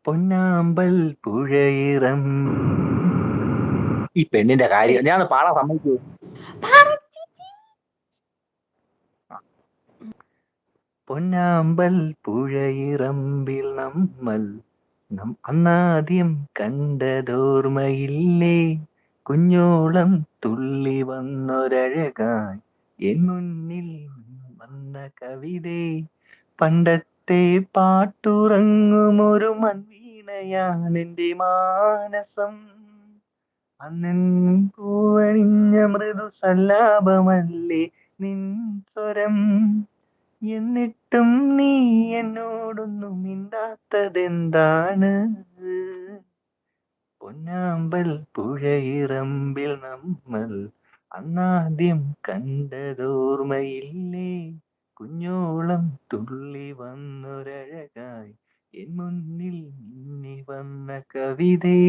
പൊന്നാമ്പൽ പുഴയിറം ഈ പെണ്ണിന്റെ കാര്യം ഞാൻ പാടാൻ സമ്മതിക്കൂ. പൊന്നാമ്പൽ പുഴയിറമ്പിൽ നമ്മൾ അന്നാദ്യം കണ്ടതോർമ്മയില്ലേ? കുഞ്ഞോളം തുള്ളി വന്നൊരഴകായി എൻ മുന്നിൽ വന്ന കവിതേ. പണ്ടത്തെ പാട്ടുറങ്ങുമൊരു മൺവീണയാണെന്റെ മാനസം. അന്നൻ പൂവണിഞ്ഞ മൃദു സല്ലാപമല്ലേ നിൻ സ്വരം. എന്നിട്ടും നീ എന്നോടൊന്നും മിണ്ടാത്തതെന്താണ്? പൊന്നാമ്പൽ പുഴയിറമ്പിൽ നമ്മൾ അന്നാദ്യം കണ്ടതോർമ്മയില്ലേ? കുഞ്ഞോളം തുള്ളി വന്നൊരഴകായി എൻ മുന്നിൽ മിന്നി വന്ന കവിതേ.